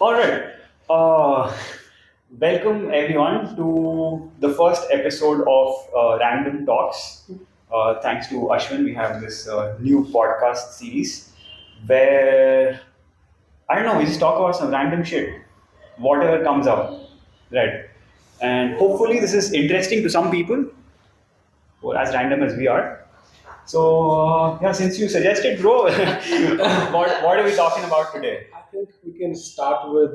All right. Uh, Welcome everyone to the first episode of Random Talks. Thanks to Ashwin, we have this new podcast series where I don't know, we just talk about some random shit, whatever comes up, right? And hopefully, this is interesting to some people, or as random as we are. So, yeah, since you suggested, bro, what are we talking about today? I think we can start with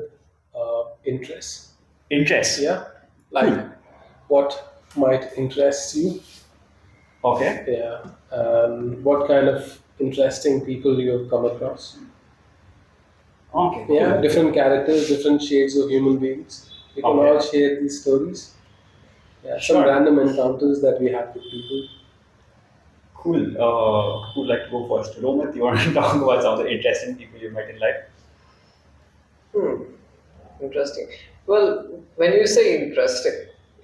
interests. Interest. Yeah, like Cool. what might interest you. Okay. Yeah, and what kind of interesting people you have come across. Okay, Yeah, cool. different characters, different shades of human beings. We can all Okay. share these stories. Yeah, some Sure. random encounters that we have with people. Cool. Who'd like to go first? Romit, you want to talk about some of the interesting people you met in life? Hmm, interesting. Well, when you say interesting,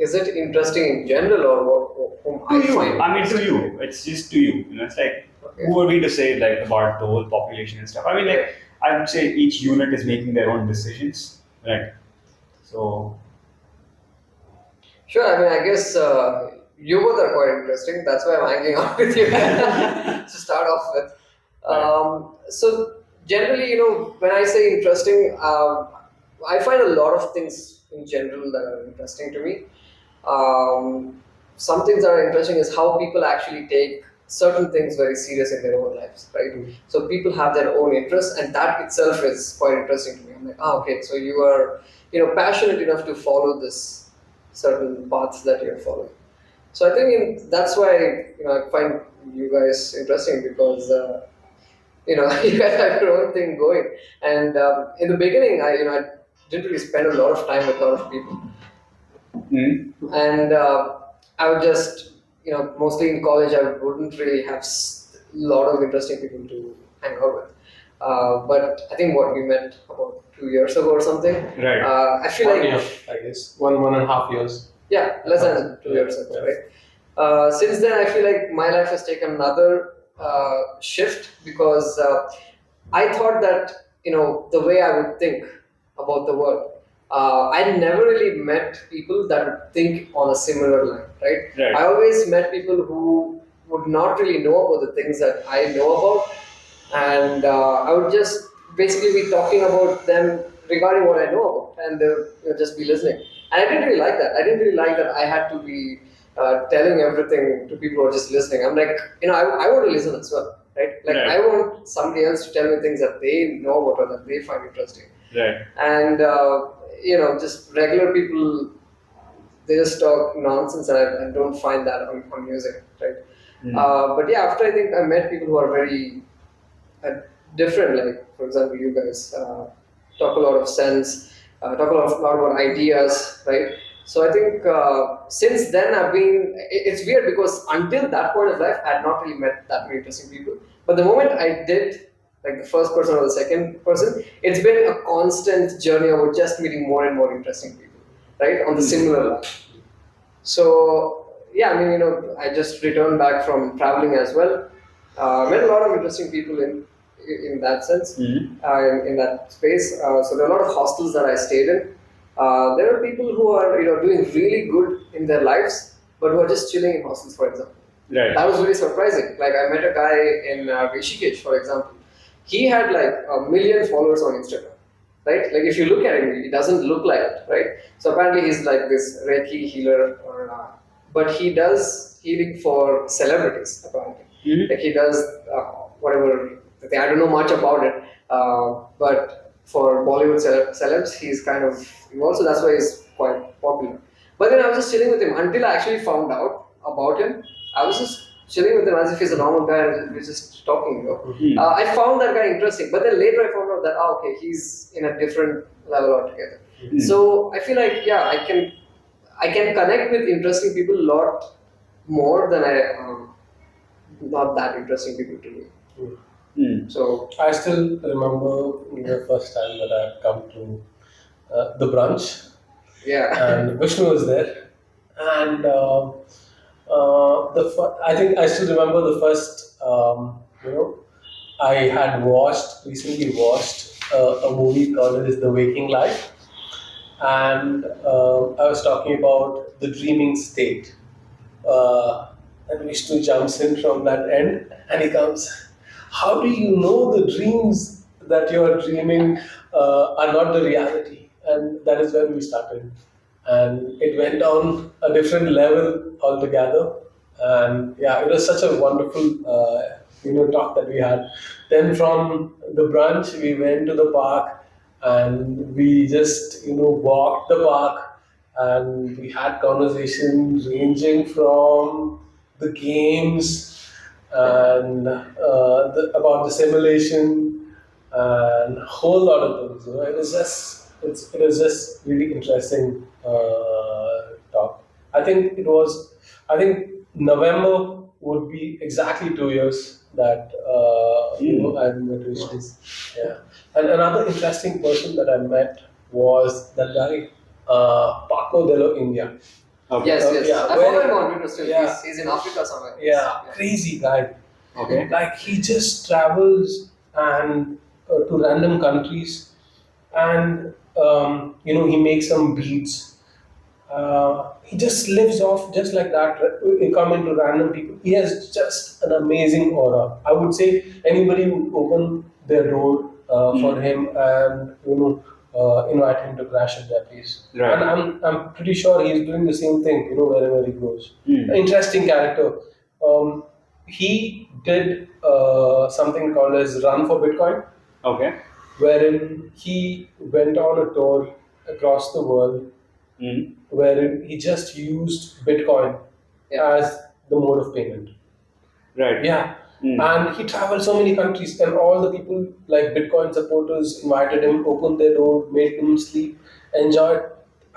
is it interesting in general or whom To I you. find I mean, to interesting? you. It's just to you. It's like, Okay. who are we to say like about the whole population and stuff? I mean, like, I would say each unit is making their own decisions, right? So, Sure, I mean, I guess you both are quite interesting. That's why I'm hanging out with you to start off with. So, generally, when I say interesting, I find a lot of things in general that are interesting to me. Some things that are interesting is how people actually take certain things very serious in their own lives, right? So people have their own interests, and that itself is quite interesting to me. I'm like, okay, so you are, passionate enough to follow this certain paths that you're following. So I think that's why I find you guys interesting because you guys have your own thing going. And in the beginning, I didn't really spend a lot of time with a lot of people, mm, and I would just mostly in college I wouldn't really have a lot of interesting people to hang out with. But I think what we met about 2 years ago or something. right. I feel One like year, I guess. One and a half years. yeah, less than 2 years ago, Yeah. right? Since then, I feel like my life has taken another shift because I thought that the way I would think about the world. I never really met people that would think on a similar line, right? Right. I always met people who would not really know about the things that I know about, and I would just basically be talking about them regarding what I know about, and they would just be listening. And I didn't really like that. I didn't really like that I had to be telling everything to people who are just listening. I'm like, I want to listen as well, right? Like Right. I want somebody else to tell me things that they know about or that they find interesting. Right. And just regular people, they just talk nonsense, and I don't find that amusing, right? Mm. But yeah, after I think I met people who are very different. Like for example, you guys talk a lot of sense, talk a lot about ideas, right? So I think since then I've been. It's weird because until that point of life, I had not really met that many interesting people. But the moment I did, like the first person or the second person, it's been a constant journey of just meeting more and more interesting people, right? On the similar line. So yeah, I mean, I just returned back from traveling as well. Met a lot of interesting people in that sense, Mm. in that space. So there are a lot of hostels that I stayed in. There are people who are doing really good in their lives, but who are just chilling in hostels, for example. Right. That was really surprising. Like I met a guy in Rishikesh, for example. He had like 1 million followers on Instagram, right? Like if you look at him, he doesn't look like it, right? So apparently he's like this Reiki healer, but he does healing for celebrities. Apparently, Mhm. like he does whatever. I don't know much about it, but for Bollywood celebs, he's kind of involved. So that's why he's quite popular. But then I was just chilling with him until I actually found out about him. I was just chilling with him as if he's a normal guy and we're just talking. Hmm. I found that guy interesting, but then later I found out that okay, he's in a different level altogether. Hmm. So I feel like yeah, I can connect with interesting people a lot more than I not that interesting people to me. Hmm. So I still remember the first time that I had come to the brunch, yeah, and Vishnu was there, and I think I still remember the first I had recently washed a movie called as The Waking Life, and I was talking about the dreaming state. And Vishnu jumps in from that end and he comes, how do you know the dreams that you are dreaming are not the reality? And that is when we started. And it went on a different level altogether. And yeah, it was such a wonderful talk that we had. Then from the brunch, we went to the park and we just walked the park and we had conversations ranging from the games and about the simulation and a whole lot of things. It was just really interesting talk. I think November would be exactly 2 years that I met Vishnu. Yeah, and another interesting person that I met was that guy Paco de lo India. Okay. Yes. Yeah, I very- follow him on Twitter still. Yeah. He's in Africa somewhere. Yeah, crazy guy. Okay. Like he just travels and to random countries, and he makes some beats. He just lives off just like that. You come into random people. He has just an amazing aura. I would say anybody would open their door for him and invite him to crash at their place. Right. And I'm pretty sure he's doing the same thing. Wherever he goes. Mm. Interesting character. He did something called as Run for Bitcoin, Okay. wherein he went on a tour across the world, Mm. wherein he just used Bitcoin Yeah. as the mode of payment. Right. Yeah. Mm. And he traveled so many countries, and all the people, like Bitcoin supporters, invited him, opened their door, made him sleep, enjoyed.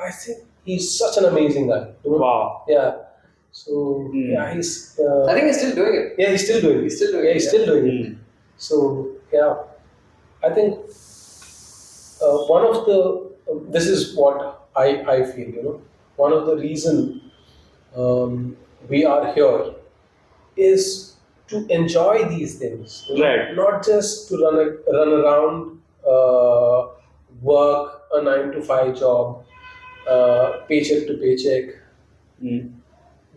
I think he's such an amazing guy. Wow. Yeah. So Mm. yeah, he's. I think he's still doing it. Yeah, he's still doing it. He's still doing Yeah, it, he's yeah. still doing it. Mm. So yeah, I think one of the this is what I feel. One of the reason we are here is to enjoy these things. Right. Not just to run around, work a 9 to 5 job, paycheck to paycheck. Mm.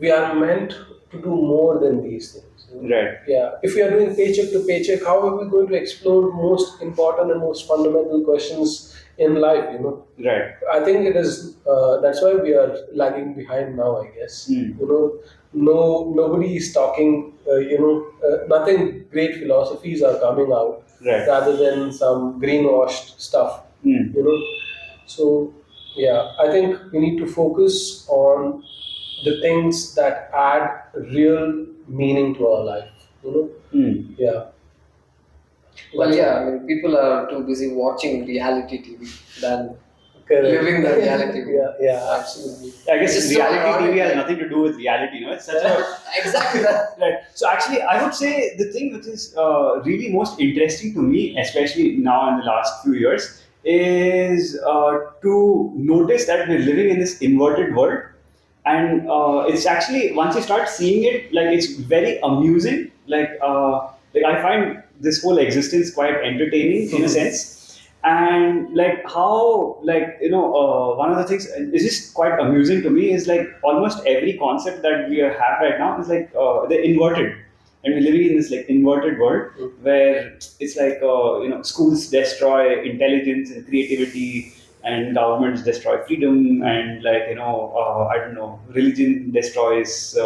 We are meant to do more than these things. Right. Yeah, if we are doing paycheck to paycheck, how are we going to explore most important and most fundamental questions in life? Right. I think it is. That's why we are lagging behind now, I guess. Nobody is talking. Nothing great philosophies are coming out Right. rather than some greenwashed stuff. Mm. So yeah, I think we need to focus on the things that add real meaning to our life. Mm. Yeah. Well, yeah, I mean, people are too busy watching reality TV than Correct. living the reality. Yeah, absolutely. I guess It's just so reality ironic, TV has like- nothing to do with reality. It's such a Exactly that. right. So actually, I would say the thing which is really most interesting to me, especially now in the last few years, is to notice that we're living in this inverted world, and it's actually once you start seeing it, like it's very amusing. Like I find this whole existence quite entertaining in a sense. And like how one of the things is just quite amusing to me is like almost every concept that we have right now is like they're inverted, and we're living in this like inverted world where it's like schools destroy intelligence and creativity, and governments destroy freedom, and I don't know, religion destroys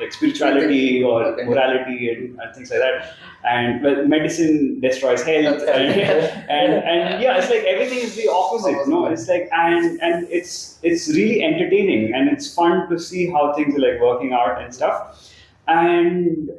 like spirituality or Okay. morality and things like that, and well, medicine destroys health, and, and yeah, it's like everything is the opposite. It's like and it's really entertaining, and it's fun to see how things are like working out and stuff. And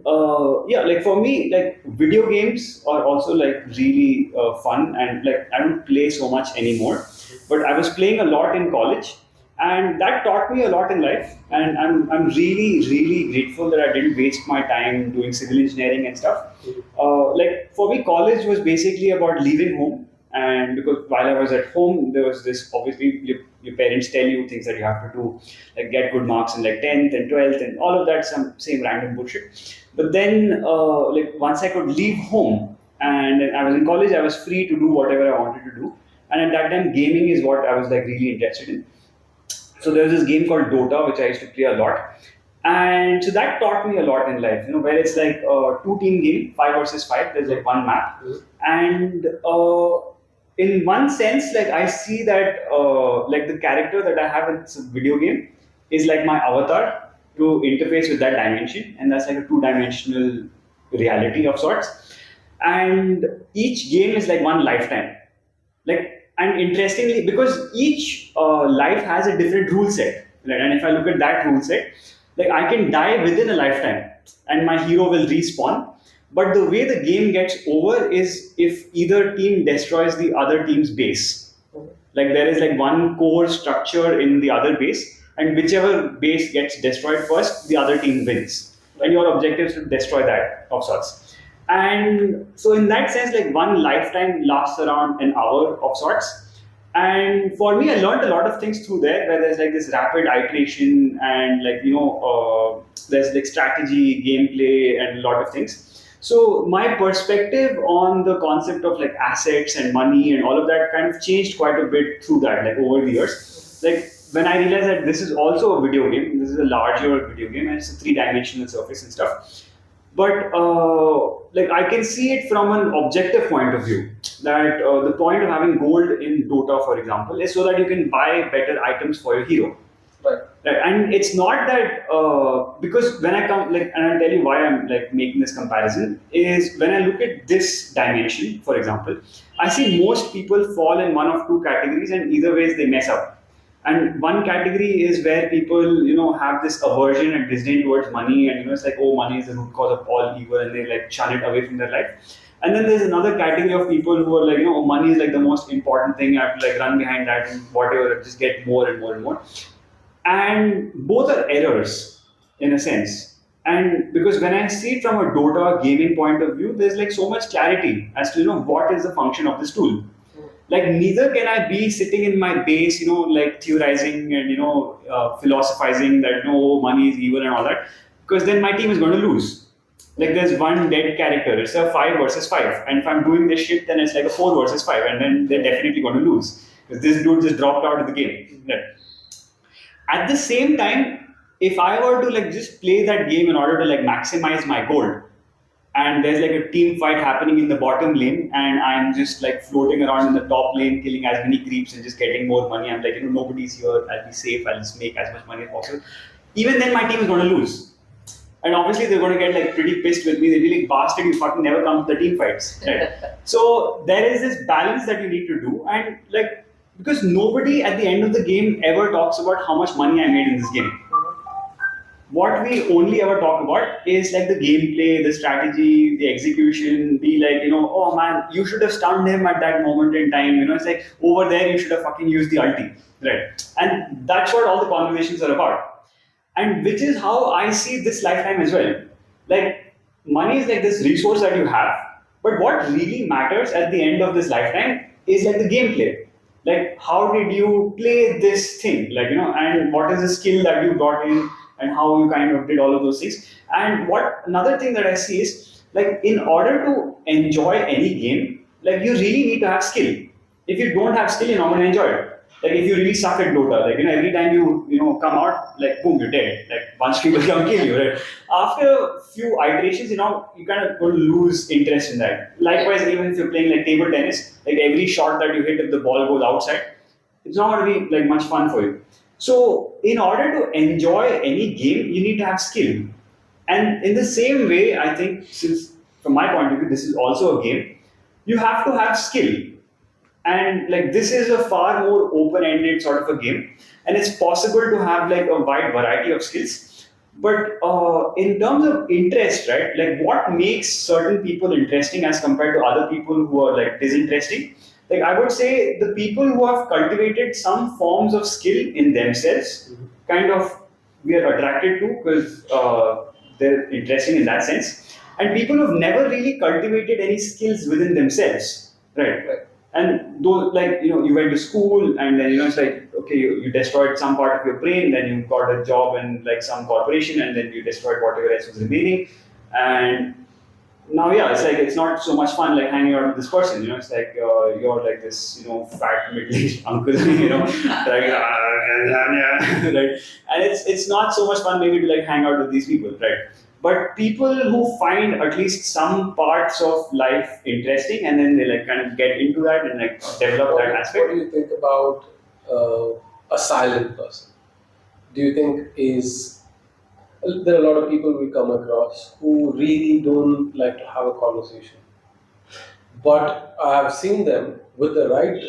yeah, like for me, like video games are also like really fun, and like I don't play so much anymore, but I was playing a lot in college, and that taught me a lot in life. And I'm really grateful that I didn't waste my time doing civil engineering and stuff. Like for me, college was basically about leaving home, and because while I was at home, there was this obviously your parents tell you things that you have to do, like get good marks in like 10th and 12th and all of that, some same random bullshit. But then like once I could leave home and then I was in college. I was free to do whatever I wanted to do, and at that time, gaming is what I was like really interested in. So there was this game called Dota, which I used to play a lot, and so that taught me a lot in life. Where it's like a two-team game, 5 versus 5. There's like one map, and in one sense, like I see that like the character that I have in this video game is like my avatar to interface with that dimension, and that's like a two-dimensional reality of sorts. And each game is like one lifetime. And interestingly, because each life has a different rule set, right? And if I look at that rule set, like I can die within a lifetime, and my hero will respawn. But the way the game gets over is if either team destroys the other team's base. Like there is like one core structure in the other base, and whichever base gets destroyed first, the other team wins. And your objective is to destroy that of sorts. And so in that sense, like one lifetime lasts around an hour of sorts. And for me, I learned a lot of things through there, where there's like this rapid iteration and like there's like strategy, gameplay, and a lot of things. So my perspective on the concept of like assets and money and all of that kind of changed quite a bit through that, like over the years. Like when I realized that this is also a video game, this is a larger video game, and it's a three-dimensional surface and stuff. But like I can see it from an objective point of view. That the point of having gold in Dota, for example, is so that you can buy better items for your hero. Right. Right. And it's not that because when I come like, and I'll tell you why I'm like making this comparison is when I look at this dimension, for example, I see most people fall in one of two categories, and either ways they mess up. And one category is where people, have this aversion and disdain towards money, and it's like, oh, money is the root cause of all evil, and they like shun it away from their life. And then there's another category of people who are like, oh, money is like the most important thing. I have to like run behind that and whatever, just get more and more and more. And both are errors in a sense. And because when I see it from a Dota gaming point of view, there's like so much clarity as to what is the function of this tool. Like neither can I be sitting in my base, like theorizing and philosophizing that no, money is evil and all that, because then my team is going to lose. Like there's one dead character, it's a 5 versus 5, and if I'm doing this shit, then it's like a 4 versus 5, and then they're definitely going to lose because this dude just dropped out of the game. Right. At the same time, if I were to like just play that game in order to like maximize my gold, and there's like a team fight happening in the bottom lane, and I'm just like floating around in the top lane, killing as many creeps and just getting more money. I'm like, nobody's here. I'll be safe. I'll just make as much money as possible. Even then, my team is going to lose, and obviously they're going to get like pretty pissed with me. They'll be like, bastard, you fucking never come to the team fights. Right? So there is this balance that you need to do, and like because nobody at the end of the game ever talks about how much money I made in this game. What we only ever talk about is like the gameplay, the strategy, the execution. Be like, oh man, you should have stunned him at that moment in time. It's like over there you should have fucking used the ulti, right? And that's what all the conversations are about. And which is how I see this lifetime as well. Like money is like this resource that you have, but what really matters at the end of this lifetime is like the gameplay. Like how did you play this thing? Like and what is the skill that you brought in? And how you kind of did all of those things. And what another thing that I see is like in order to enjoy any game, like you really need to have skill. If you don't have skill, you're not going to enjoy it. Like if you really suck at Dota, like every time you come out, like boom, you're dead. Like bunch of people come kill you, right? After a few iterations, you kind of going to lose interest in that. Likewise, even if you're playing like table tennis, like every shot that you hit, if the ball goes outside, it's not going to be like much fun for you. So, in order to enjoy any game, you need to have skill. And in the same way, I think, since from my point of view, this is also a game, you have to have skill. And like this is a far more open-ended sort of a game, and it's possible to have like a wide variety of skills. But in terms of interest, right? Like what makes certain people interesting as compared to other people who are like disinteresting? Like I would say the people who have cultivated some forms of skill in themselves, kind of we are attracted to because they're interesting in that sense. And people who've never really cultivated any skills within themselves, right? And those like you went to school and then it's like okay you destroyed some part of your brain, then you got a job in like some corporation and then you destroyed whatever else was remaining, and now, yeah, it's like it's not so much fun like hanging out with this person. It's like you're like this, fat middle-aged uncle, like right, and it's not so much fun maybe to like hang out with these people, right? But people who find at least some parts of life interesting and then they like kind of get into that and like develop that What aspect. do you think about a silent person? Do you think is there are a lot of people we come across who really don't like to have a conversation, but I have seen them with the right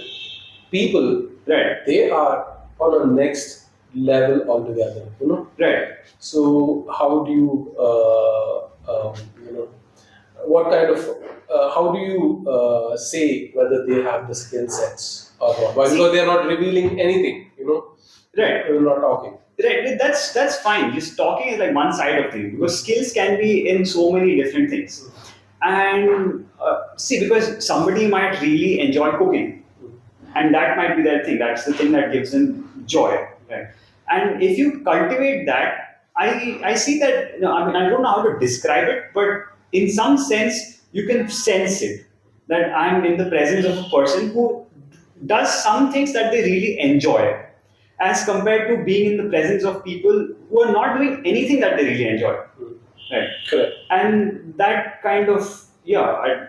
people. Right, They are on a next level altogether. right. So how do you, what kind of, how do you say whether they have the skill sets or not? Why? Because they are not revealing anything. Right. They're not talking. Right, that's fine. Just talking is like one side of things because skills can be in so many different things. And see, because somebody might really enjoy cooking, and that might be their thing. That's the thing that gives them joy, right? And if you cultivate that, I see that. I mean, I don't know how to describe it, but in some sense, you can sense it that I'm in the presence of a person who does some things that they really enjoy as compared to being in the presence of people who are not doing anything that they really enjoy. Right. Correct. And that kind of, yeah,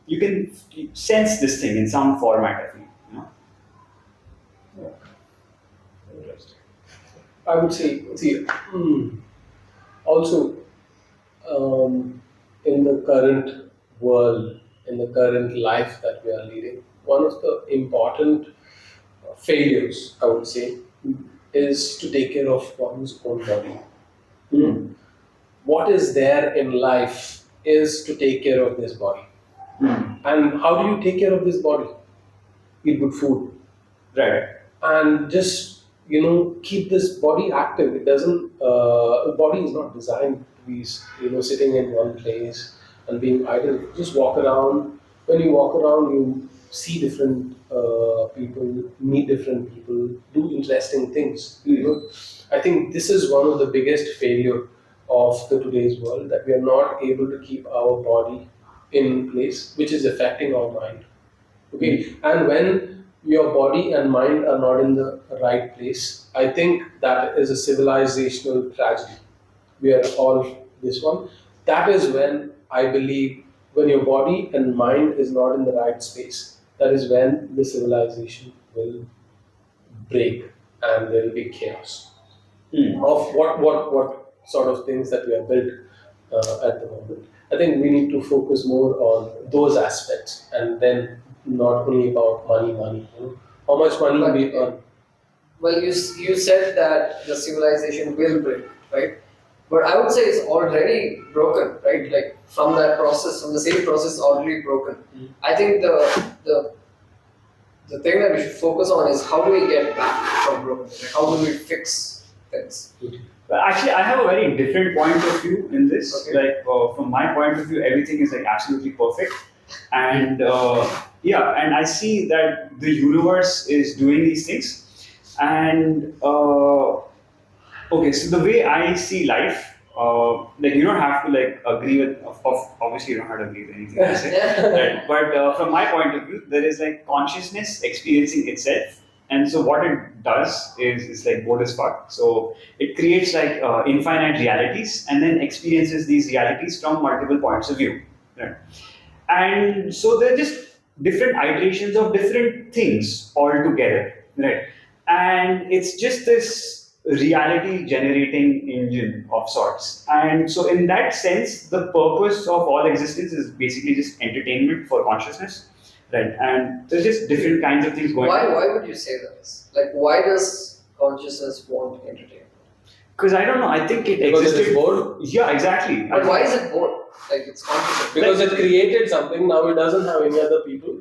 you can sense this thing in some format, I think. Interesting. I would say, see, also in the current world, in the current life that we are leading, one of the important failures, I would say, is to take care of one's own body. Hmm. What is there in life is to take care of this body. Hmm. And how do you take care of this body? Eat good food. Right. And just keep this body active. It doesn't the body is not designed to be sitting in one place and being idle. Just walk around. When you walk around, you see different people, meet different people, do interesting things. I think this is one of the biggest failure of the today's world, that we are not able to keep our body in place, which is affecting our mind. Okay, and when your body and mind are not in the right place, I think that is a civilizational tragedy. We are all this one. That is when I believe, when your body and mind is not in the right space, that is when the civilization will break and there will be chaos Hmm. of what sort of things that we have built at the moment. I think we need to focus more on those aspects, and then not only about money. How much money But- we earn. Well, you said that the civilization will break, right? But I would say it's already broken, right? Like from that process, from the same process, already broken. I think the thing that we should focus on is how do we get back from broken? Like how do we fix things? Well, actually, I have a very different point of view in this. Okay. Like, from my point of view, everything is like absolutely perfect, and yeah, and I see that the universe is doing these things, and okay, so the way I see life, like you don't have to like agree with, obviously you don't have to agree with anything I say, right? But from my point of view, there is like consciousness experiencing itself. And so what it does is it's like bored as fuck. So it creates like infinite realities and then experiences these realities from multiple points of view. Right? And so they're just different iterations of different things all together. Right? And it's just this reality generating engine of sorts. And so in that sense, the purpose of all existence is basically just entertainment for consciousness. Right, and there's just different kinds of things going on. Why would you say that? Like why does consciousness want entertainment? Because I don't know, I think it Because it existed. is bored. Yeah, exactly. But why is it bored? Like it's conscious. Because it created something. Now it doesn't have any other people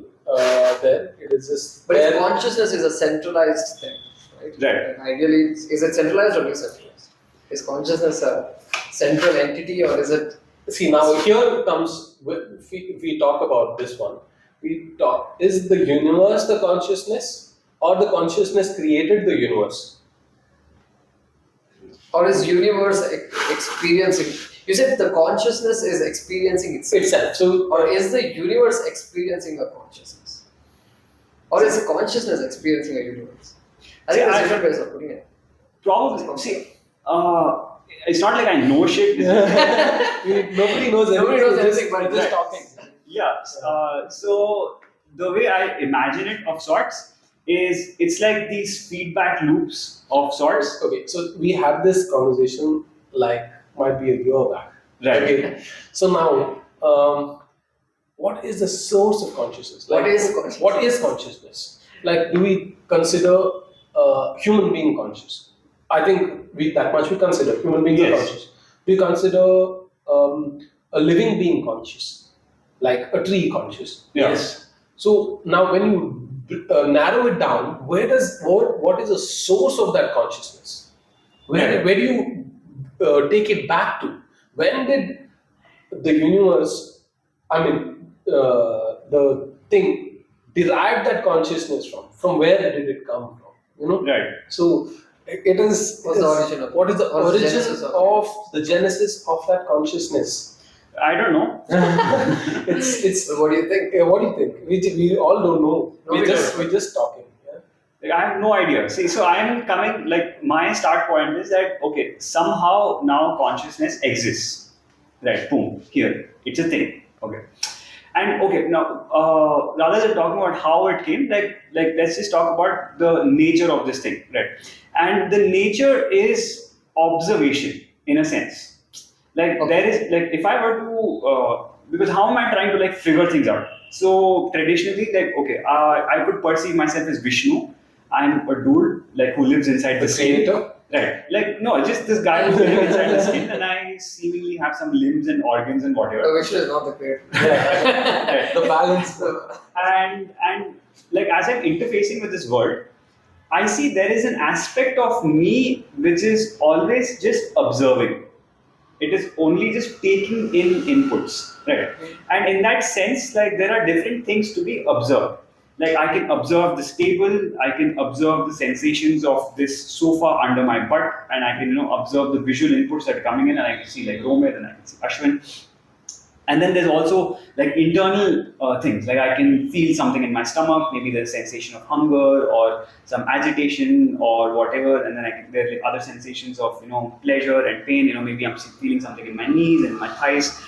there. It is just But if there. consciousness is a centralized thing, right? Right. Like ideally, is it centralized or decentralized? Is consciousness a central entity or is it? See, now here comes, if we talk about this one, we talk, is the universe the consciousness, or the consciousness created the universe? Or is universe experiencing? You said the consciousness is experiencing itself. Itself. So Or is the universe experiencing a consciousness? Or is the consciousness experiencing a universe? I think there's different ways of putting it. Probably. See, it's not like I know shit. nobody knows anything. Nobody knows we're anything, but we're just right. talking. Yeah. So the way I imagine it of sorts is it's like these feedback loops of sorts. Okay, so we had this conversation like might be a year back. Right. Okay. So now, what is the source of consciousness? What is consciousness? What is consciousness? Like, do we consider human being conscious? I think we consider human beings are Yes. conscious. Do you consider a living being conscious, like a tree conscious? Yes. So now, when you narrow it down, what is the source of that consciousness? Where do you take it back to? When did the universe, the thing, derive that consciousness from? From where did it come from? You know. Right. So it is. What's the origin of it? What is the What's the origin genesis of it? of the genesis of that consciousness? I don't know. it's. So what do you think? What do you think? We all don't know. No, we don't. We're just talking. Yeah? Like, I have no idea. See, so I'm coming, like, my start point is that, okay, somehow now consciousness exists. Right, boom, here. It's a thing. Okay. And, okay, now, rather than talking about how it came, like let's just talk about the nature of this thing, right? And the nature is observation, in a sense. Like, there is, like, if I were to, because how am I trying to, like, figure things out? So, traditionally, like, okay, I could perceive myself as Vishnu. I'm a dude, like, who lives inside the skin. creator? Right. Like, no, just this guy who lives inside the skin, and I seemingly have some limbs and organs and whatever. Vishnu is not the creator. Right. The balance. And like, as I'm interfacing with this world, I see there is an aspect of me which is always just observing. It is only just taking in inputs, right? And in that sense, like, there are different things to be observed. Like, I can observe this table, I can observe the sensations of this sofa under my butt, and I can, observe the visual inputs that are coming in, and I can see, like, Romit, and I can see Ashwin. And then there's also, like, internal things, like I can feel something in my stomach, maybe there's a sensation of hunger or some agitation or whatever, and then there are, like, other sensations of, pleasure and pain, maybe I'm feeling something in my knees and my thighs.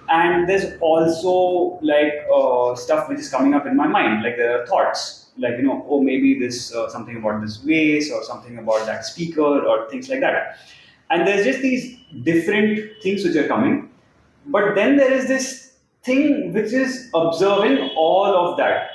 And there's also, like, stuff which is coming up in my mind, like there are thoughts, like, oh, maybe this something about this vase or something about that speaker or things like that. And there's just these different things which are coming. But then there is this thing which is observing all of that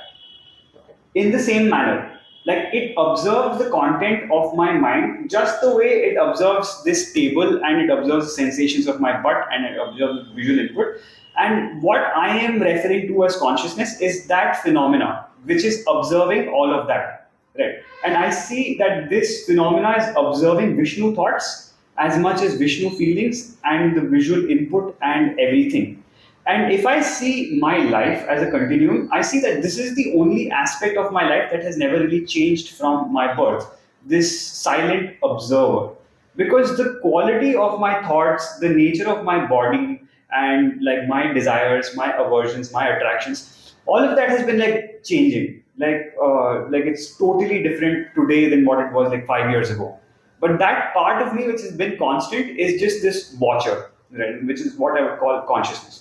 in the same manner. Like, it observes the content of my mind just the way it observes this table, and it observes the sensations of my butt, and it observes the visual input. And what I am referring to as consciousness is that phenomena which is observing all of that. Right? And I see that this phenomena is observing Vishnu thoughts as much as Vishnu feelings and the visual input and everything. And if I see my life as a continuum, I see that this is the only aspect of my life that has never really changed from my birth. This silent observer. Because the quality of my thoughts, the nature of my body, and, like, my desires, my aversions, my attractions, all of that has been, like, changing. Like it's totally different today than what it was, like, 5 years ago. But that part of me which has been constant is just this watcher, right? Which is what I would call consciousness.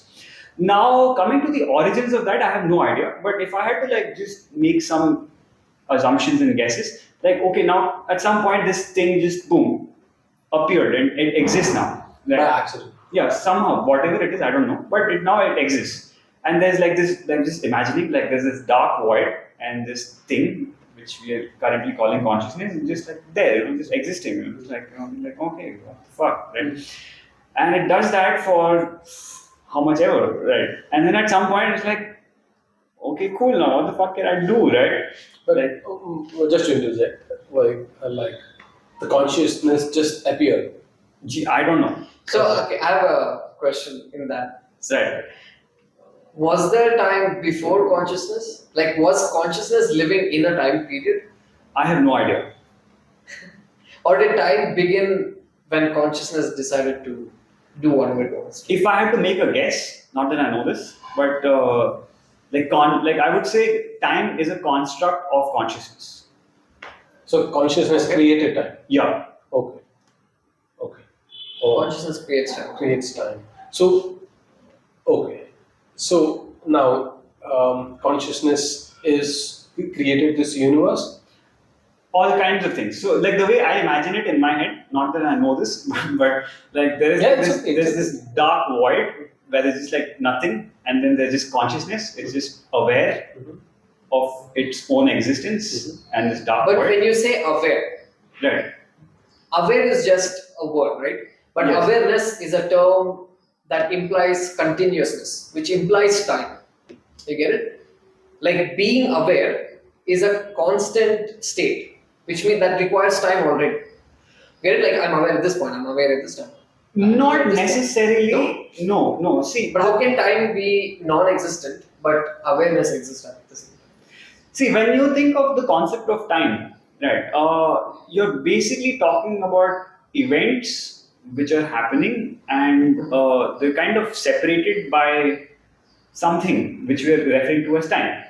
Now, coming to the origins of that, I have no idea. But if I had to, like, just make some assumptions and guesses, like, okay, now at some point this thing just boom appeared and it exists now. By Right? accident. Yeah, somehow, whatever it is, I don't know. But now it exists. And there's, like, this, like, just imagining, like, there's this dark void and this thing which we are currently calling consciousness is just, like, there, just existing. It's like, like, okay, what the fuck, right? And it does that for how much ever, right? And then at some point it's like, okay, cool, now what the fuck can I do, right? But Like, just to interject, like the consciousness just appeared. gee, I don't know. So, okay, I have a question in that. Right. Was there time before consciousness? Like, was consciousness living in a time period? I have no idea. Or did time begin when consciousness decided to do whatever you want. If I had to make a guess, not that I know this, but like I would say, time is a construct of consciousness. So consciousness Okay. created time. Yeah. Okay. Okay. Oh, Consciousness creates time. creates time. So, okay. So now, consciousness is created this universe. All kinds of things. So, like the way I imagine it in my head, not that I know this, but like there is Yeah, this, it's okay. there's this dark void where there's just like nothing, and then there's just consciousness. It's just aware Mhm. of its own existence and this dark But void. when you say aware, Right. aware is just a word, right? But Yes. awareness is a term that implies continuousness, which implies time. You get it? Like being aware is a constant state, which means that requires time already. Get it? Like I'm aware at this point, I'm aware at this time. Not This- necessarily. No. See, But how can time be non-existent but awareness exists at the same time? See, when you think of the concept of time, right, you're basically talking about events which are happening and they're kind of separated by something which we are referring to as time.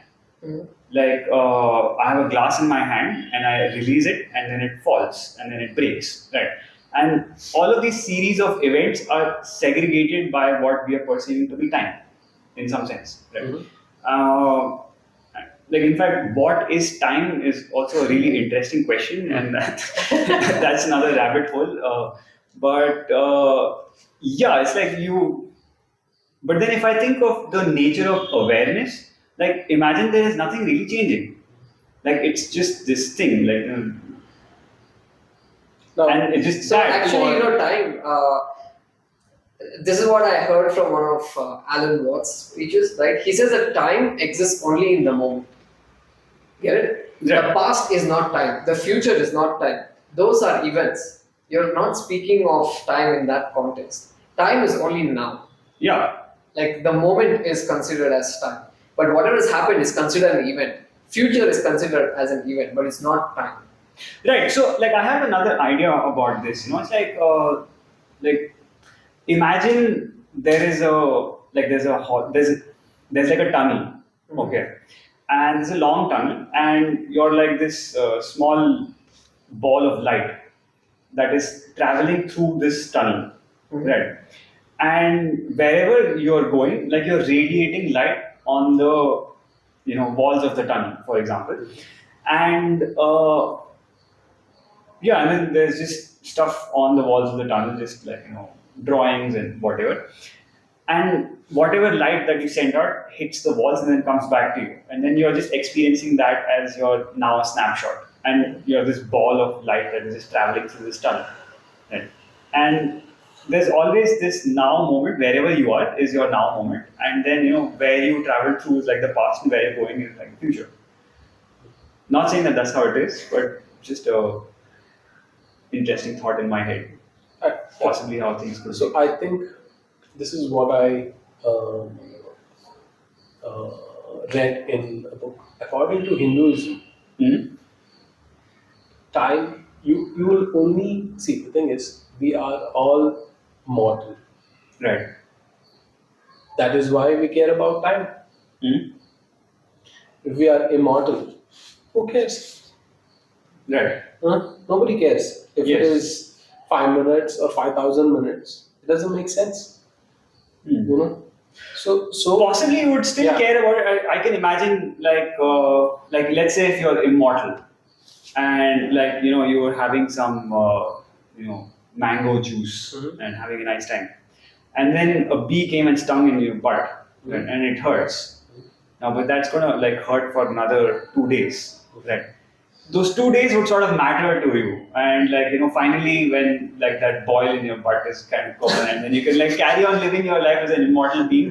Mhm. Like I have a glass in my hand and I release it and then it falls and then it breaks, right? And all of these series of events are segregated by what we are perceiving to be time, in some sense, right? Mhm. Uh, like in fact, what is time is also a really interesting question, and that's another rabbit hole. But yeah, it's like you. But then, if I think of the nature of awareness, like imagine there is nothing really changing. Like it's just this thing, like, Now, and it's just So that. actually, time. This is what I heard from one of Alan Watts' speeches. Right? He says that time exists only in the moment. Get it? Yeah. The past is not time. The future is not time. Those are events. You're not speaking of time in that context. Time is only now. Yeah, Like the moment is considered as time. But whatever has happened is considered an event. Future is considered as an event, but it's not time. right. So, like, I have another idea about this. You know, it's like imagine there is a like there's like a tunnel, okay, and there's a long tunnel, and you're like this small ball of light that is traveling through this tunnel, Mhm. right? And wherever you're going, like you're radiating light on the walls of the tunnel, for example, and yeah, and then there's just stuff on the walls of the tunnel, just like drawings and whatever. And whatever light that you send out hits the walls and then comes back to you. And then you're just experiencing that as your now snapshot. And you're this ball of light that is just traveling through this tunnel. Right? And there's always this now moment, wherever you are is your now moment. And then where you travel through is like the past and where you're going is like the future. Not saying that that's how it is, but just a interesting thought in my head. Possibly how things could be. So I think this is what I read in a book. According to Hinduism, Mhm. time you will only see. The thing is, we are all mortal. Right. That is why we care about time. Mhm. If we are immortal, who cares? Right. Huh? Nobody cares. If it Yes. is 5 minutes or 5,000 minutes, it doesn't make sense. Hmm. You know. So Possibly you would still Yeah. care about it. I can imagine like let's say if you're immortal and like you were having some mango juice Mhm. and having a nice time, and then a bee came and stung in your butt right, and it hurts. Now, but that's gonna like hurt for another 2 days, right? Those 2 days would sort of matter to you, and like finally when like that boil in your butt is kind of gone, and then you can like carry on living your life as an immortal being.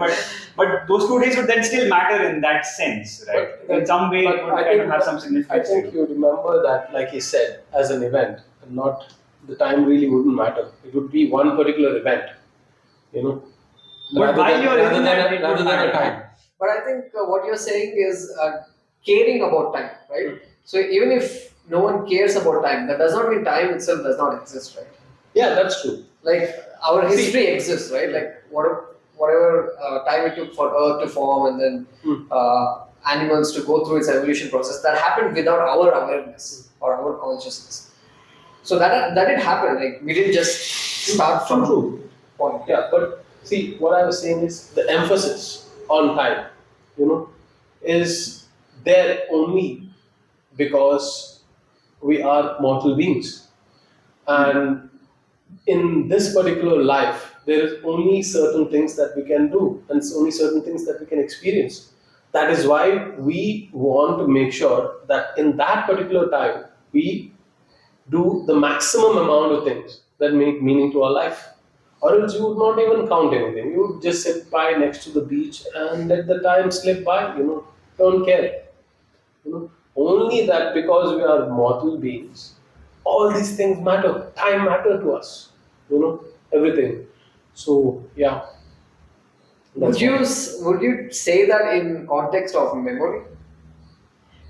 But those 2 days would then still matter in that sense, right? But In some way, but it would I kind think of have some I significance. to think it. you remember that, like he said, as an event, and not the time really wouldn't matter. It would be one particular event, you know. But while you're in that, it would rather than a matter. time. But I think what you're saying is caring about time, right? So even if no one cares about time, that does not mean time itself does not exist, right? Yeah, that's true. Like our history exists, right? Like whatever time it took for Earth to form, and then animals to go through its evolution process, that happened without our awareness or our consciousness. So that did happen. Like we didn't just start from True. point. Yeah, but see, what I was saying is the emphasis on time, you know, is there only because we are mortal beings. And in this particular life, there is only certain things that we can do, and it's only certain things that we can experience. That is why we want to make sure that in that particular time, we do the maximum amount of things that make meaning to our life. Or else you would not even count anything. You would just sit by next to the beach and let the time slip by, don't care. Only that because we are mortal beings, all these things matter. Time matter to us, everything. So yeah. Would you would you say that in context of memory?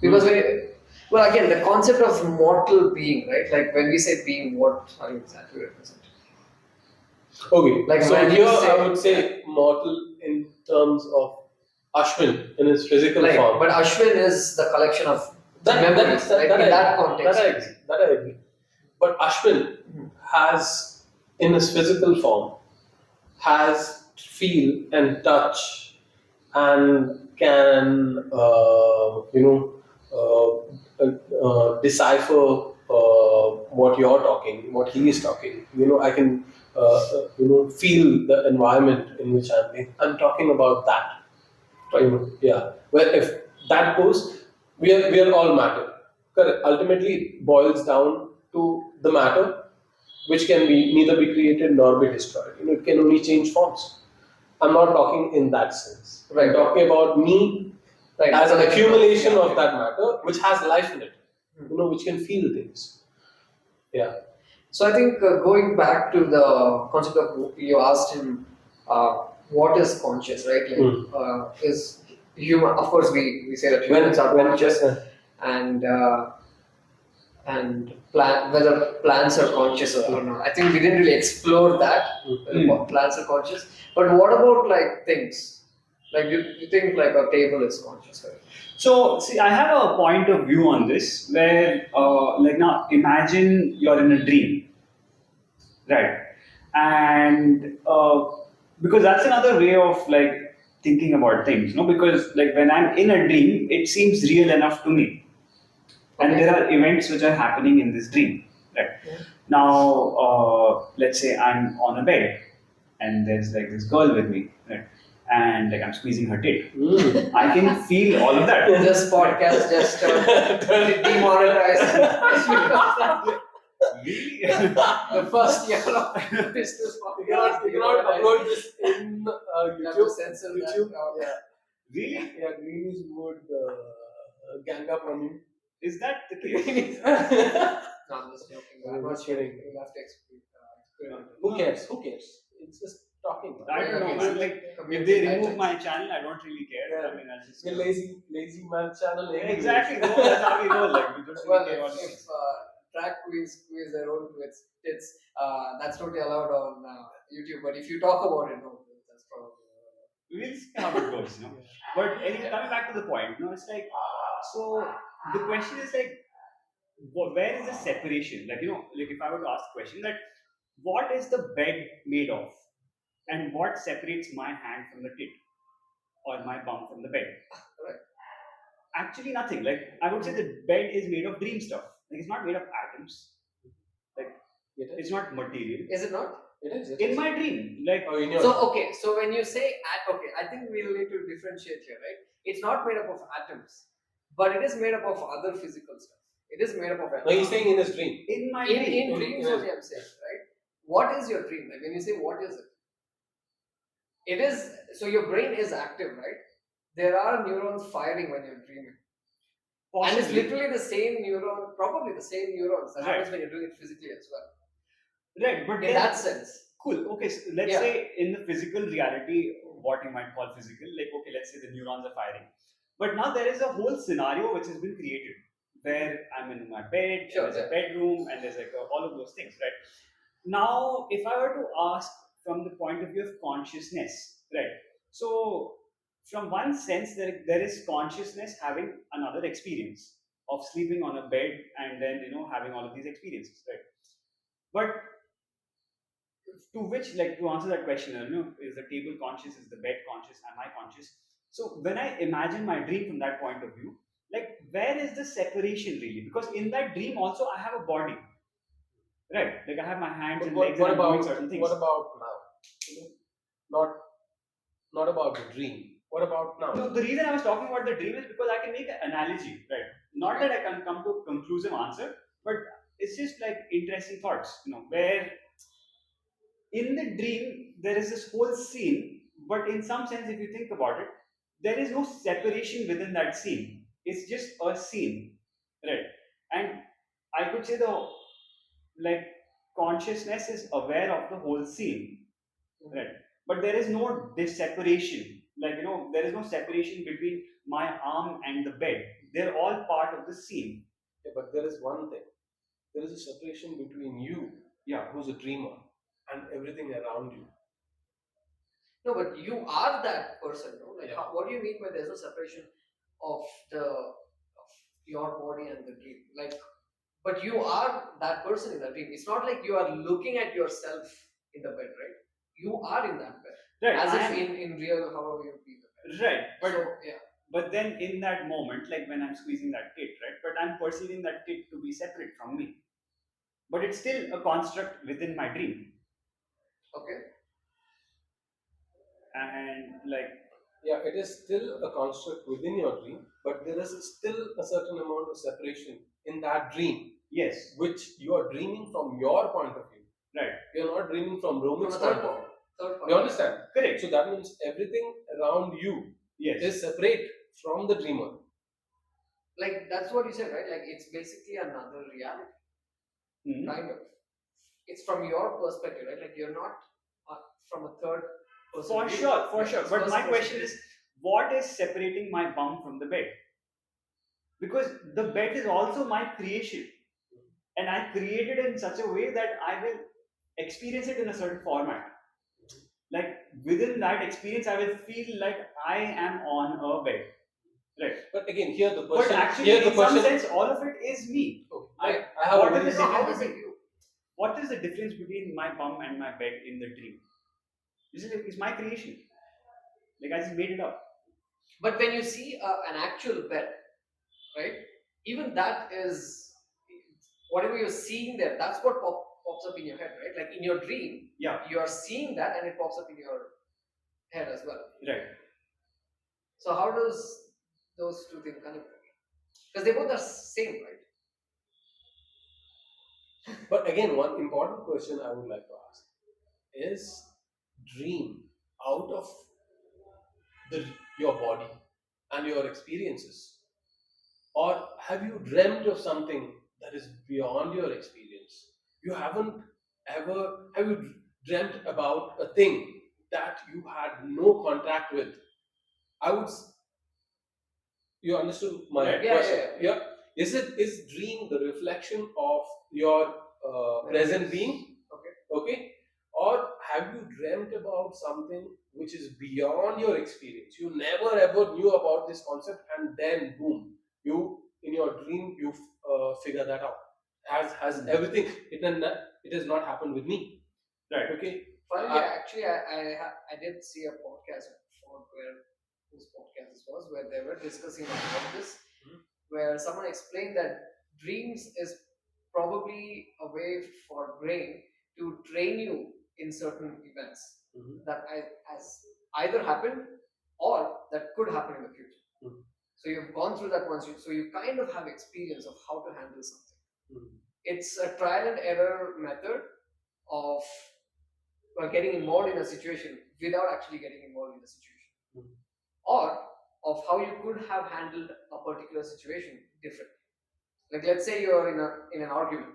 Because when well, again, the concept of mortal being, right? Like when we say being, what are you exactly representing? Okay, Like so when you here say- I would say mortal in terms of Ashwin in his physical Like, form. but Ashwin is the collection of memories, right? In that context. That I agree. But Ashwin has, in his physical form, has feel and touch, and can decipher what you're talking, what he is talking. I can feel the environment in which I'm talking about that. Right. Yeah. Well, if that goes, we are all matter. Correct. Ultimately, it boils down to the matter, which can be neither be created nor be destroyed. It can only change forms. I'm not talking in that sense. Right. I'm talking about me Right. as an Collection accumulation yeah. of that matter, which has life in it. Which can feel things. Yeah. So I think going back to the concept of you asked him, what is conscious, right? Like, is human? Of course, we say that humans are conscious, and whether plants are conscious or not. I think we didn't really explore that whether plants are conscious. But what about like things? Like, do you think like a table is conscious? Right? So, see, I have a point of view on this where, like, now imagine you're in a dream, right? And because that's another way of like thinking about things, no? Because like when I'm in a dream, it seems real enough to me, and Okay. there are events which are happening in this dream, right? Now, let's say I'm on a bed, and there's like this girl with me, right? And like I'm squeezing her tit. I can feel all of that. This podcast just demonetized. Really? The first year of business You cannot upload this in You have to YouTube. censor that YouTube. out. Yeah. Really? Yeah, greenies would gang up on you. Is that the case? No, I'm just joking. I'm not Just sure. kidding. You'll have to explain. Who cares? Who cares? It's just talking. I don't know, man. Like, if Community they remove guidelines. my channel, I don't really care. Yeah. I mean, I'll just. It's a lazy man channel. Yeah, exactly. No, that's how we roll. Like, we don't Well, really care what if track queens squeeze their own tits, that's totally allowed on YouTube. But if you talk about it, no, that's probably. we'll see how it goes, you know. But anyway, coming back to the point, you know, it's like, so the question is like, where is the separation? Like, you know, like if I were to ask the question, that what is the bed made of, and what separates my hand from the tit or my bum from the bed? Right. Actually, nothing. Like I would say, the bed is made of dream stuff. Like it's not made of atoms. Like it's not material. Is it not? It is. In my dream, like Oh, in your. So okay, so when you say okay, I think we'll need to differentiate here, right? It's not made up of atoms, but it is made up of other physical stuff. It is made up of. No, he's saying in his dream. in my in dream. dreams only I'm saying, right? What is your dream? Like when you say what is it? It is so your brain is active, right? There are neurons firing when you're dreaming. And it's Possibly. literally the same neuron, probably the same neurons that Right. happens when you're doing it physically as well. Right, but In then- that sense. Cool. Okay, so let's Yeah. say in the physical reality, what you might call physical, like okay, let's say the neurons are firing. But now there is a whole scenario which has been created where I'm in my bed, Sure, there's a bedroom, and there's like all of those things, right? Now, if I were to ask from the point of view of consciousness, right? So, from one sense, there is consciousness having another experience of sleeping on a bed and then having all of these experiences, right? But to which, like, to answer that question, is the table conscious, is the bed conscious, am I conscious? So when I imagine my dream from that point of view, like, where is the separation really? Because in that dream also I have a body, right? Like, I have my hands But and what, legs what and I'm doing about certain things. what about now? Not not about the dream. What about now? So the reason I was talking about the dream is because I can make an analogy, right? Not that I can come to a conclusive answer, but it's just like interesting thoughts, where in the dream there is this whole scene, but in some sense, if you think about it, there is no separation within that scene. It's just a scene, right? And I could say the, like, consciousness is aware of the whole scene, right? But there is no separation. Like, there is no separation between my arm and the bed. They're all part of the scene. Yeah, but there is one thing. There is a separation between you, Yeah. who's a dreamer, and everything around you. No, but you are that person, no? Like, Yeah. what do you mean by there's a separation of your body and the dream? Like, but you are that person in the dream. It's not like you are looking at yourself in the bed, right? You are in that bed, Right. as I if am- in real, however you be in the bed. Right. But So yeah, But then in that moment, like when I'm squeezing that tit, right? But I'm perceiving that tit to be separate from me. But it's still a construct within my dream. okay. And like, Yeah, it is still a construct within your dream, but there is still a certain amount of separation in that dream, yes, which you are dreaming from your point of view. right. You're not dreaming from Roman's From a point third of view. Third part. You understand? Correct. So that means everything around you Yes. is separate from the dreamer. Like that's what you said, right? Like it's basically another reality, Mhm. kind of. It's from your perspective, right? Like you're not from a third person. For view. sure, for Yeah, sure. it's But first my person question view. is, what is separating my bum from the bed? Because the bed is also my creation. And I created it in such a way that I will experience it in a certain format. Like, within that experience, I will feel like I am on a bed. Right. But again, here the But person. actually, here the in some person. sense, all of it is me. Okay, Like, I have what a is very the No, how difference is it between, you? what is the difference between my bum and my bed in the dream? It's my creation. Like, I just made it up. But when you see an actual bed, right? Even that is whatever you're seeing there. That's what pops up in your head, right? Like in your dream, Yeah. you are seeing that, and it pops up in your head as well. Right. So how does those two things connect? Because they both are same, right? But again, one important question I would like to ask is: dream out of your body and your experiences, or have you dreamt of something that is beyond your experience? You haven't ever have you dreamt about a thing that you had no contact with? I would. You understood my Right. question? Yeah. Is dream the reflection of your present being? Okay. Okay. Or have you dreamt about something which is beyond your experience? You never ever knew about this concept, and then boom, you in your dream you figure that out. Has everything? It has not happened with me. Right. Okay. Finally, actually, I did see a podcast before whose podcast this was, where they were discussing about this, Mhm. where someone explained that dreams is probably a way for brain to train you in certain events Mhm. that has either happened or that could happen in the future. Mhm. So you've gone through that once, so you kind of have experience of how to handle something. Mhm. It's a trial and error method of getting involved in a situation without actually getting involved in the situation, Mhm. or of how you could have handled a particular situation differently. Like let's say you're in an argument,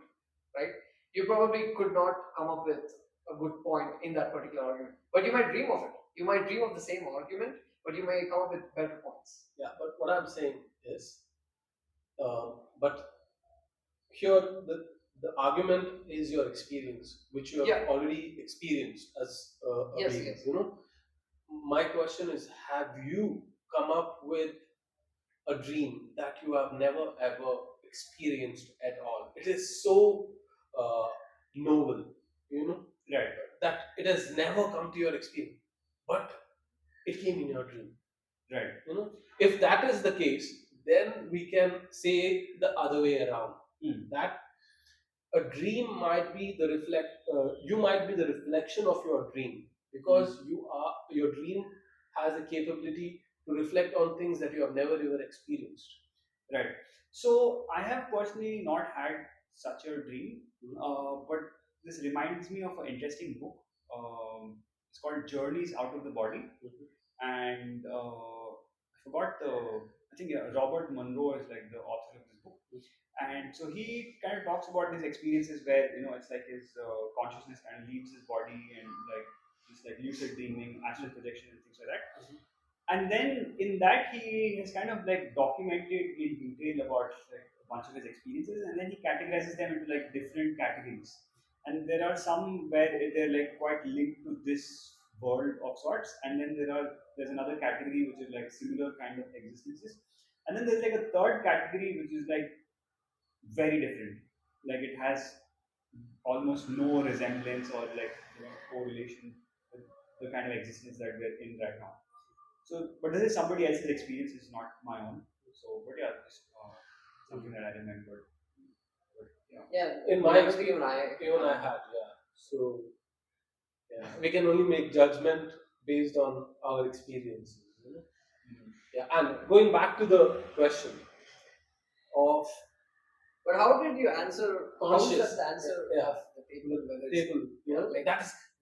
right? You probably could not come up with a good point in that particular argument, but you might dream of it. You might dream of the same argument, but you may come up with better points. Yeah, but what I'm saying is, but here the argument is your experience, which you have Yeah. already experienced as a Yes, being. yes. You know, my question is: have you come up with a dream that you have never ever experienced at all? It is so uh, noble, you know, Right. that it has never come to your experience, but it came in your dream. Right. You know, if that is the case, then we can say the other way around. That a dream might be the you might be the reflection of your dream, because your dream has the capability to reflect on things that you have never ever experienced. Right. So I have personally not had such a dream, but this reminds me of an interesting book. It's called Journeys Out of the Body, and I forgot the. I think Robert Monroe is like the author of this book, and so he kind of talks about these experiences where it's like his consciousness kind of leaves his body and like just like lucid dreaming, astral projection, and things like that. And then in that he has kind of like documented in detail about like a bunch of his experiences, and then he categorizes them into like different categories. And there are some where they're like quite linked to this world of sorts, and then there's another category which is like similar kind of existences, and then there's like a third category which is like very different, like it has almost no resemblance or like correlation with the kind of existence that we're in right now. So, but this is somebody else's experience, it's not my own. So, but yeah, just something that I remembered. But yeah, Yeah. In my I don't think experience, even I had, yeah. So yeah, we can only make judgment based on our experiences. You know? Yeah, and going back to the question of But how did you answer? How is conscious, that the answer yeah, of the table? Whether it's, table, you know, like,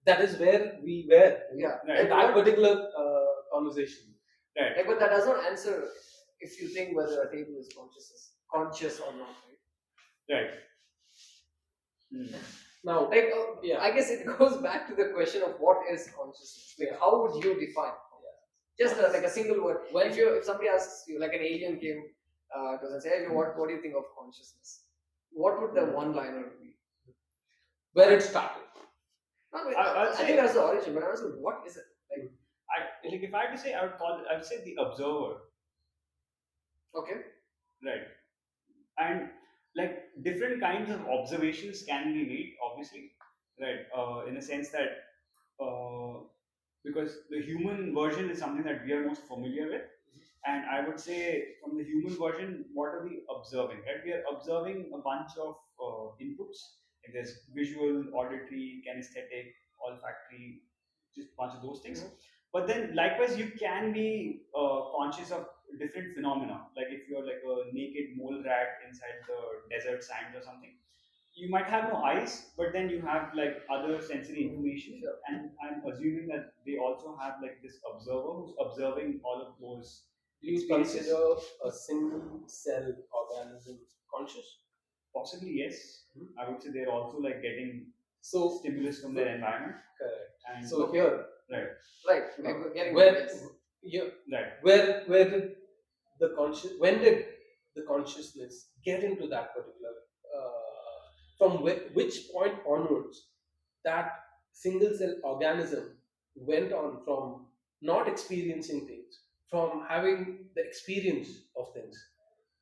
that is where we were. You know, yeah, Right. in that particular conversation. right, like, but that does not answer if you think whether a table is conscious or not, right? right. Hmm. Now, Like, yeah, I guess it goes back to the question of what is consciousness. Like, Yeah. how would you define? Just like a single word. When- If somebody asks you, like an alien came to us and say, hey, what do you think of consciousness? What would the one liner be? where it started. Not, I'll I say- think that's the origin, but honestly, what is it? Like, Like if I had to say, I would say the observer, okay, right? And like different kinds of observations can be made, obviously, right? In a sense that because the human version is something that we are most familiar with. And I would say from the human version, what are we observing? Right? We are observing a bunch of inputs. Like there's visual, auditory, kinesthetic, olfactory, just a bunch of those things. But then likewise, you can be conscious of different phenomena. Like if you're like a naked mole rat inside the desert sands or something, you might have no eyes, but then you have like other sensory information. Sure. And I'm assuming that they also have like this observer who's observing all of those Do you experiences. consider a single cell organism conscious? Possibly yes. I would say they're also like getting So stimulus from their environment. correct. And So here, right, right, like we're getting where this. you right, where did when did the consciousness get into that particular from which point onwards that single cell organism went on from not experiencing things, from having the experience of things?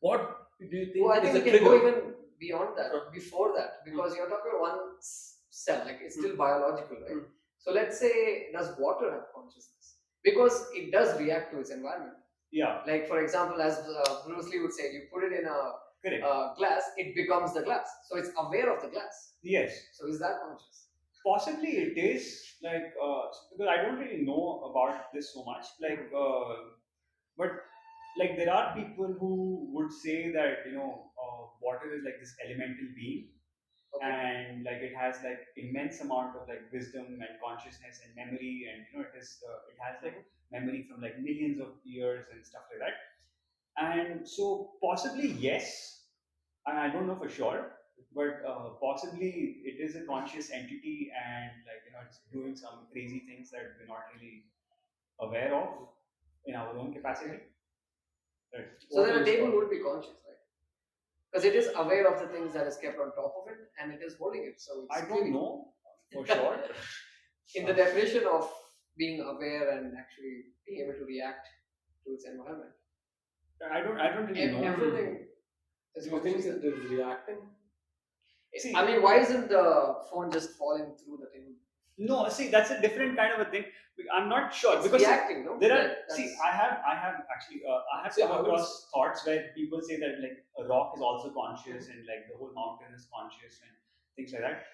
What do you think Well, I is think the we can go trigger? even beyond that, before that, because you're talking about one cell, like it's still biological, right? So let's say, does water have consciousness? Because it does react to its environment. yeah, Like, for example, as Bruce Lee would say, you put it in a correct, glass, it becomes the glass. So it's aware of the glass. yes. So is that conscious? Possibly it is like because I don't really know about this so much. Like, but like there are people who would say that water is like this elemental being, Okay. and like it has like immense amount of like wisdom and consciousness and memory, and it has like memory from like millions of years and stuff like that. And so possibly yes, and I don't know for sure, but possibly it is a conscious entity, and like it's doing some crazy things that we're not really aware of in our own capacity. Right. So What then a is table called- would be conscious, right? Because it is aware of the things that is kept on top of it, and it is holding it. So it's I don't clearly- know for sure. in the definition of being aware and actually being able to react to its environment. I don't really know. Everything is Do you think conscious. it is reacting? See, I mean, why isn't the phone just falling through the thing? no, see, that's a different kind of a thing. I'm not sure It's because reacting, no? there are. That's- See, I have actually, I have See, come I would across thoughts where people say that like a rock is also conscious and like the whole mountain is conscious and things like that,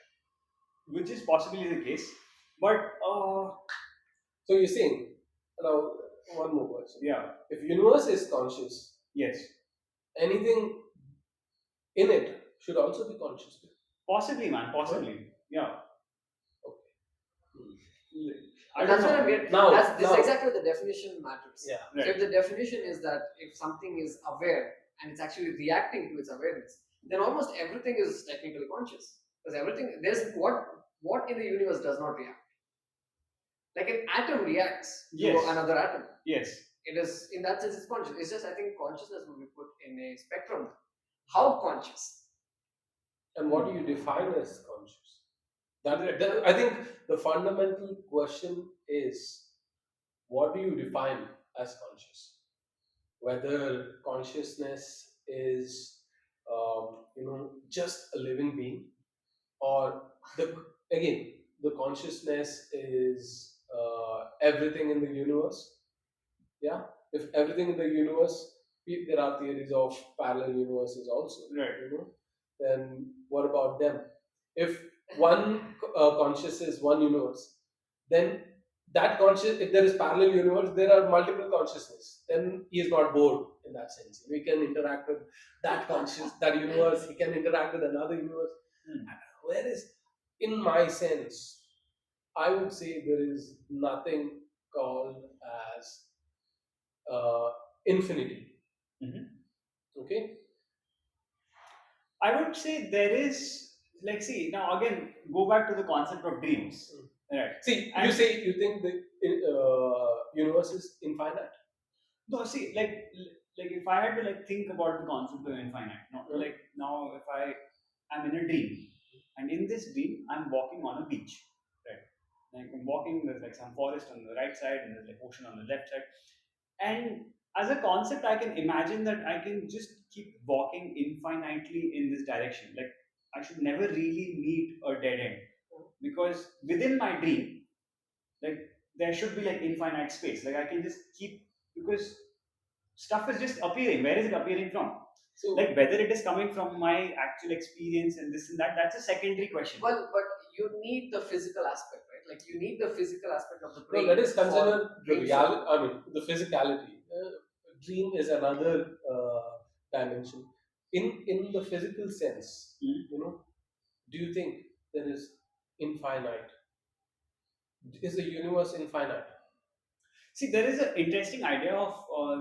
which is possibly the case. But So you're saying, now one more question. yeah, If universe is conscious, yes, anything in it should also be conscious. possibly, man, possibly, yeah. Okay. I don't that's what know. I'm getting. Now- This now- is exactly the definition matters. Yeah. So if the definition is that if something is aware and it's actually reacting to its awareness, then almost everything is technically conscious. Because everything there's what in the universe does not react. Like an atom reacts Yes. to another atom. Yes. It is in that sense it's conscious. It's just I think consciousness will be put in a spectrum. How conscious? And what do you define as conscious? I think the fundamental question is, what do you define as conscious? Whether consciousness is, just a living being, or the consciousness is everything in the universe. Yeah, if everything in the universe, there are theories of parallel universes also. Right. Then what about them? If one conscious is one universe, then that conscious, if there is parallel universe, there are multiple consciousness. Then he is not bored in that sense. We can interact with that universe. He can interact with another universe. Whereas, in my sense, I would say there is nothing called as infinity. Okay. I would say there is, like, see, now again, go back to the concept of dreams. Right. See, And- you think the universe is infinite? No, see, like if I had to like think about the concept of infinite, no, Mm. like now if I'm in a dream, and in this dream I'm walking on a beach, right? Like I'm walking, there's like some forest on the right side, and there's like ocean on the left side, and as a concept, I can imagine that I can just keep walking infinitely in this direction. Like I should never really meet a dead end, because within my dream, like there should be like infinite space. Like I can just keep, because stuff is just appearing. Where is it appearing from? So, Like whether it is coming from my actual experience and this and that, that's a secondary question. Well, but you need the physical aspect, right? Like you need the physical aspect of the no, brain. let us for consider the dreams. reality. I mean, the physicality. Dream is another dimension. In the physical sense, do you think there is infinite? Is the universe infinite? See, there is an interesting idea of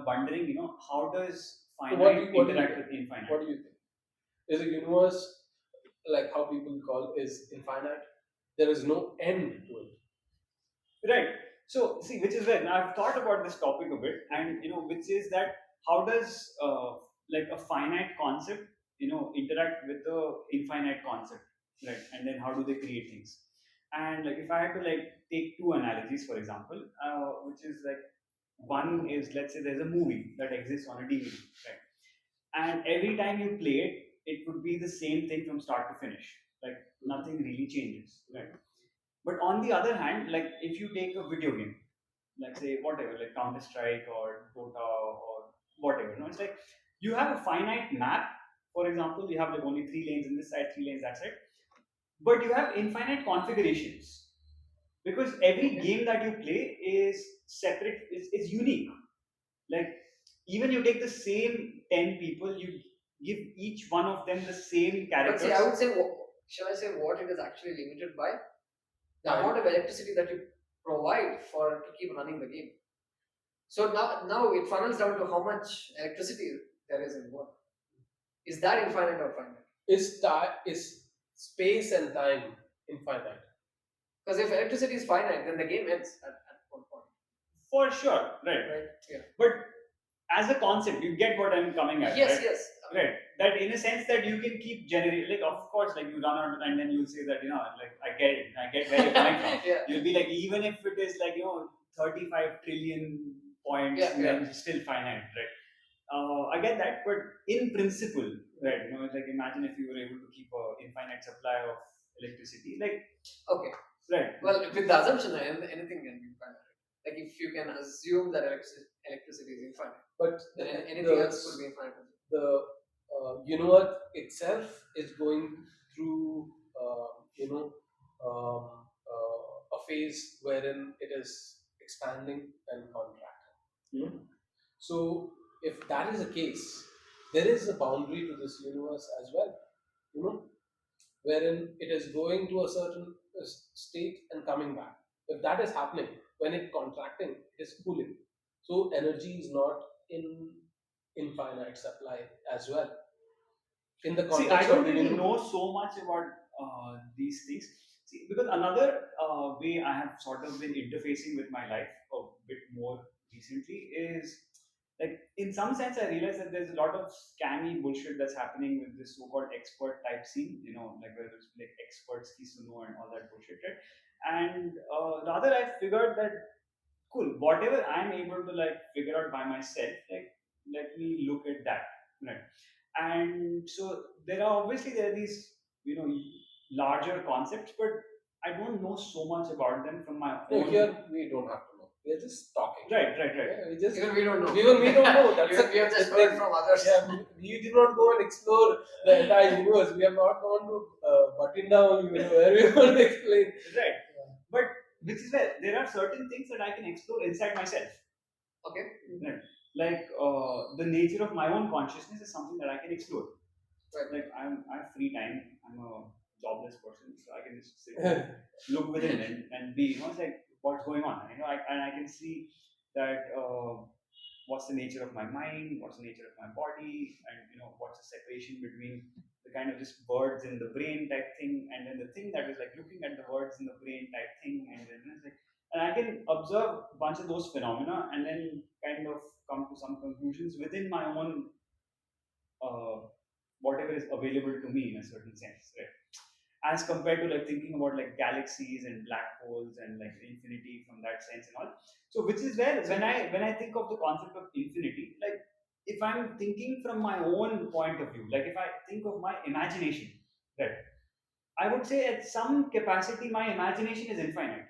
wondering, how does finite what do you interact think? with infinite? What do you think? Is the universe, like how people call, is infinite? There is no end to it. Right. So, see, which is where now I've thought about this topic a bit, and which is that how does like a finite concept, interact with the infinite concept, right? And then how do they create things? And like if I had to like take two analogies, for example, which is like one is, let's say there's a movie that exists on a DVD, right? And every time you play it, it would be the same thing from start to finish. Like nothing really changes, right? But on the other hand, like if you take a video game, like say whatever, like Counter Strike or Dota or whatever, it's like you have a finite map. For example, you have like only 3 lanes in this side, 3 lanes that side, but you have infinite configurations, because every game that you play is separate, is unique. Like even you take the same 10 people, you give each one of them the same But characters. see, I would say, shall I say what it is actually limited by? The Time. amount of electricity that you provide for to keep running the game. So now it funnels down to how much electricity there is involved. Is that infinite or finite? Is space and time infinite? Because if electricity is finite, then the game ends at one point. For sure, right? Right? Yeah. But as a concept, you get what I'm coming at. Yes, right? yes. Right. that in a sense that you can keep generating, like of course, like you run out and then you'll say that like I get where you're coming from. Yeah. You'll be like, even if it is like 35 trillion points, Yeah, yeah. then it's still finite, right? I get that, but in principle, right? Like imagine if you were able to keep an infinite supply of electricity, like Okay. right. Well, with the assumption that anything can be finite. Like if you can assume that electricity is infinite, But then anything the, else could be infinite. the universe itself is going through, a phase wherein it is expanding and contracting. So, if that is the case, there is a boundary to this universe as well, wherein it is going to a certain state and coming back. If that is happening, when it contracting, it is cooling. So, energy is not in infinite supply as well. In the See, I context don't of the really universe. know so much about these things. See, because another way I have sort of been interfacing with my life a bit more recently is like, in some sense, I realize that there's a lot of scammy bullshit that's happening with this so-called expert type scene. Like where there's like experts, to know and all that bullshit, right? And rather, I figured that cool, whatever I'm able to like figure out by myself, like let me look at that, right? And so there are these larger concepts, but I don't know so much about them from my No, own. here we don't have to know. We are just talking. Right. Yeah, we just Even we don't know. even we don't know. That's Even we have just the thing. heard from others. Yeah, we did not go and explore the entire universe. We have not gone to button down, where we want to explain. Right. But which is where there are certain things that I can explore inside myself. Okay. Right. Like the nature of my own consciousness is something that I can explore. Right. Like I have free time. I'm a jobless person, so I can just sit look within and be, it's like what's going on. I can see that what's the nature of my mind, what's the nature of my body, and what's the separation between the kind of just words in the brain type thing, and then the thing that is like looking at the words in the brain type thing, and then it's like, and I can observe a bunch of those phenomena and then kind of come to some conclusions within my own whatever is available to me in a certain sense, right? As compared to like thinking about like galaxies and black holes and like infinity from that sense and all. So which is where when I think of the concept of infinity, like if I'm thinking from my own point of view, like if I think of my imagination, right, I would say at some capacity my imagination is infinite.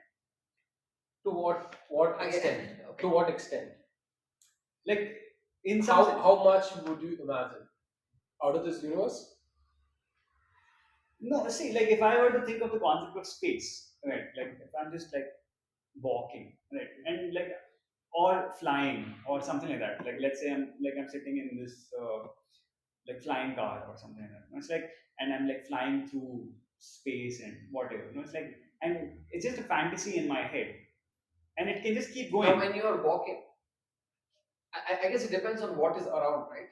To what I- extent? okay. To what extent? Like in some How much would you imagine out of this universe? No, see, like if I were to think of the concept of space, right? Like if I'm just like walking, right, and like or flying or something like that. Like let's say I'm sitting in this like flying car or something like that. It's like, and I'm like flying through space and whatever. It's like, and it's just a fantasy in my head, and it can just keep going. Now, when you are walking, I guess it depends on what is around, right?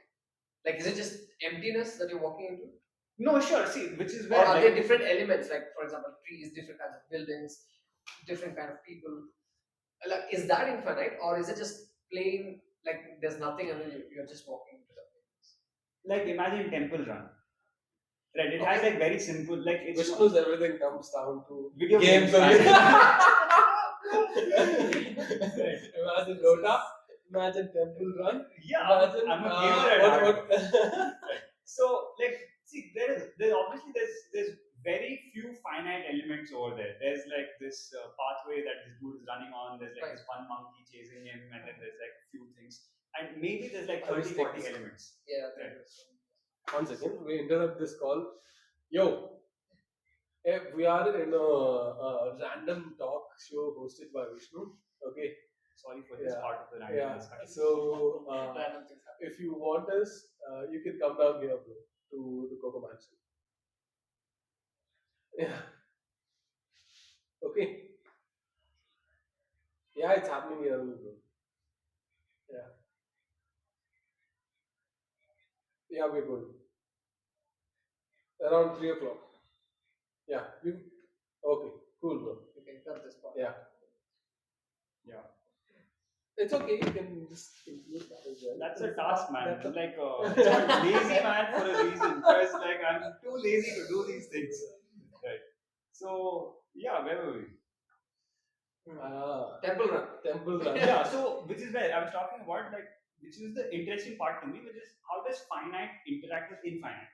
Like, is it just emptiness that you're walking into? No, sure. See, which is Or where are like, there different elements, like for example, trees, different kinds of buildings, different kind of people? Like, is that infinite, or is it just plain like there's nothing and then you're just walking into the place? like imagine Temple Run. Right, it has Okay. like very simple, like it's Vishnu's everything comes down to video games. games. Imagine Dota. Imagine Temple Run. Yeah, Imagine I'm a gamer at heart. what So, like, see, there's obviously there's very few finite elements over there. There's like this pathway that this dude is running on. There's like Right. this one monkey chasing him, and then there's like a few things, and maybe there's like I was 30, 40 thinking- elements. Yeah. Right. One second, we interrupt this call. Yo, we are in a random talk show hosted by Vishnu. Okay, Sorry for this Yeah. part of the random yeah. discussion. So Random things happen. if you want us, you can come down here, bro, to the Coco Mansion. Yeah. Okay. Yeah, it's happening here, bro. Yeah. Yeah, we're going around 3 o'clock. Yeah. Okay. Cool, bro. You can cut this part. Yeah. Yeah. It's okay. You can just include that as well. That's a It's task, not- man. that's a- Like, it's called lazy man for a reason. Because, like, I'm too lazy to do these things. Right. So, yeah, where were we? Temple Run. Temple Run. Yeah, so, which is where I was talking about, like, which is the interesting part to me, which is how does finite interact with infinite?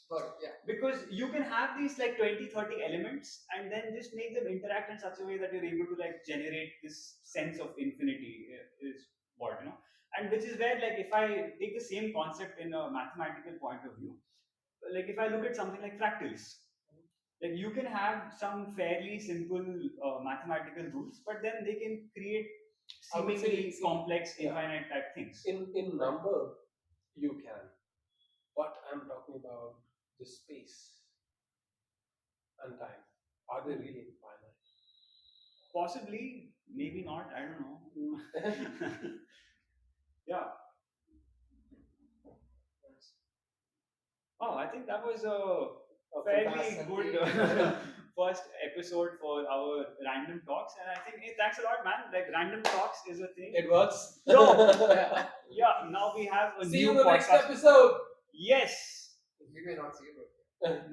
But yeah, Because you can have these like 20, 30 elements and then just make them interact in such a way that you're able to like generate this sense of infinity is what, you know. And which is where, like, if I take the same concept in a mathematical point of view, like if I look at something like fractals, like you can have some fairly simple mathematical rules, but then they can create I would say seemingly it's- complex yeah. infinite type things. In number, you can. But I'm talking about the space and time. Are they really infinite? Possibly, maybe not, I don't know. Yeah. Oh, I think that was a fairly fantastic- good first episode for our random talks, and I think hey, thanks a lot, man. Like random talks is a thing. It works. Yeah. Yeah. Now we have a See new you in the podcast. next episode. Yes. we may not see it. But